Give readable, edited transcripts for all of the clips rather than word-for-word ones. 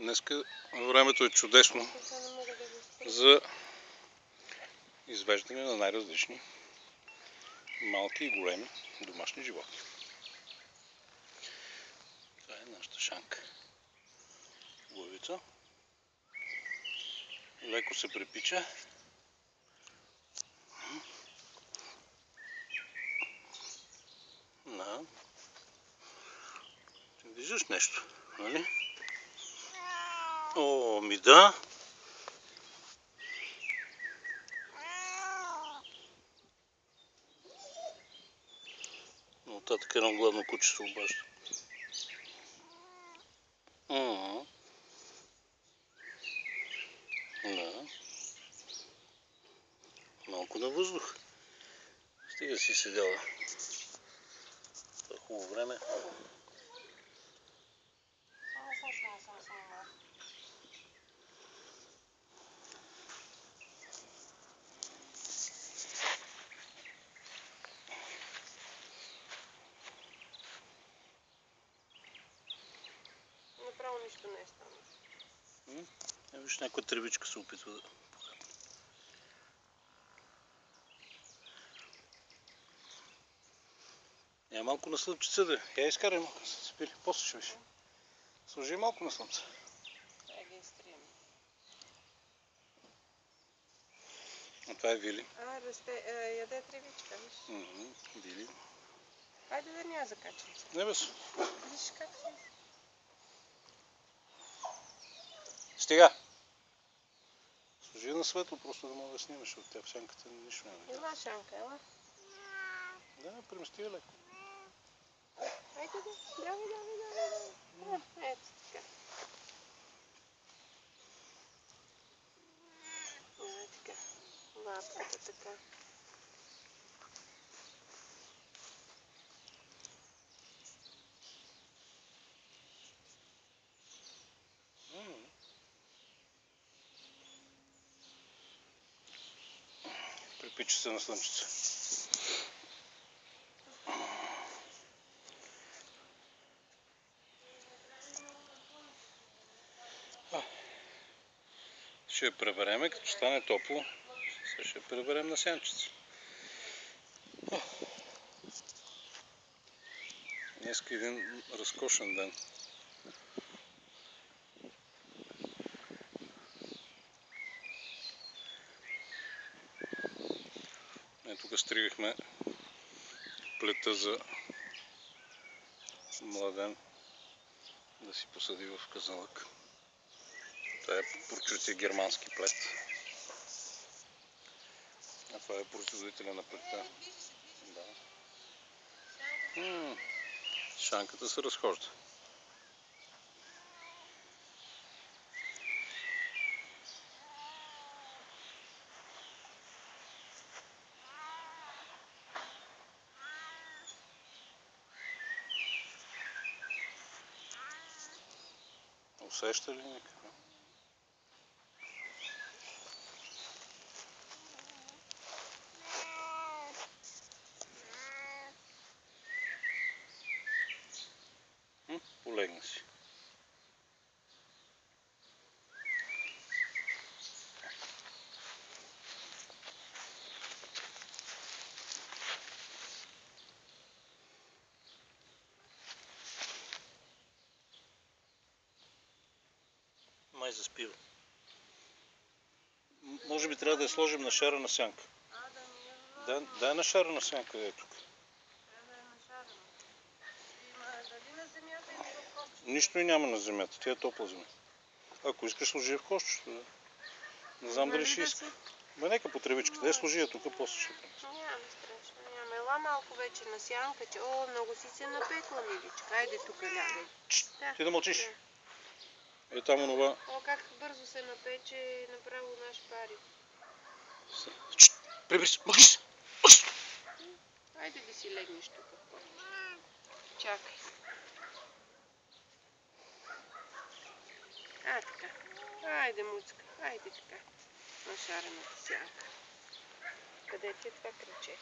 Днеска времето е чудесно за извеждане на най-различни малки и големи домашни животни. Това е нашата шанка. Лъвица. Леко се препича. Да. Ти виждаш нещо, нали? О, ми да. Нататък едно гладно куче се обажда. Да. Малко на въздух. Стига си седяла. Това е хубаво време. Направо нищо не е станало. Виж, някаква тревичка се опитва да похапне. Я малко на слънчица да. Я изкарай малко на слънце. Пили, после ще виж. Сложи малко на слънце. Дай ги изтрием. А това е Вили. Яде тревичка, виж. Вили. Хайде да не я закачам се. Не бе се. Виж как се. Стига! Сложи на светло, просто да мога да снимаш, защото тя в сянката нищо няма да видя. Ела, Шанка, ела. Да, премести я леко. Хайде да, давай. Ето така. Давай така. Лапката така. Припича се на слънчица. Ще я пребереме, като стане топло. Сега ще я преберем на сянчица. Днеска е един разкошен ден. Тук стригахме плета за младен да си посади в казанлък. Това е прочутия германски плет. А това е производителя на плета. Да. Шанката се разхожда. Усеща ли някакво? Полегна си. Май заспива. Може би трябва да я сложим на шарена сянка. Да, на шарена сянка е тук. Нищо и няма на земята, тя е топла земя. Ако искаш, сложи в кошчето. Да. Не знам дали ще иска. Нека по тревичката. Да я сложи я тук, после ще принеса. Няма страшно, няма. Ела малко вече на сянка, че много си се напекла, миличка. Хайде тук лягай. Ти да мълчиш. Е там онова. Как бързо се напече, направо наш пари. Прибери се, мълчиш! Хайде да си легнеш тук. Чакай. Така. Хайде, муцка. Хайде така. На шарената сянка. Къде ти е това кръче?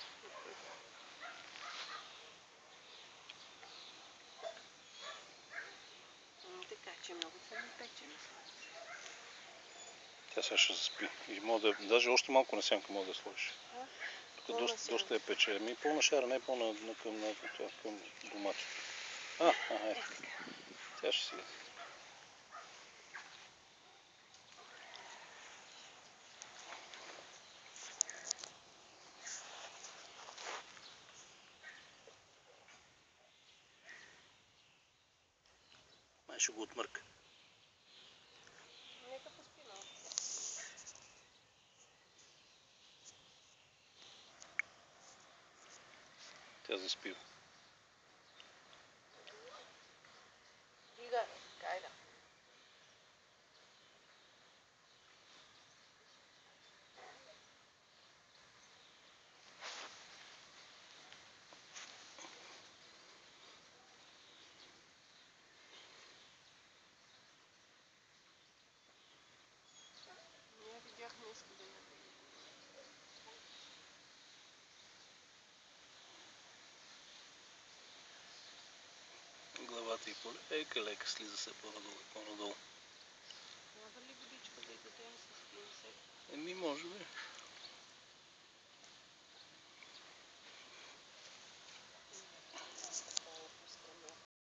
Така. че много съм печена. Тя сега ще заспи. И мога да, даже още малко на сянка мога да сложиш. Тук доста е пече. Ми пълна шара, не е пълна към домати. Ето. Тя ще си. Май ще го отмърка. Нека поспи малко. Тя заспива. Дига, кайда. Не видях, не иска да яде. Главата и лека слиза се по-надолу. Трябва ли водичка да й дадем с пинцет? Може би.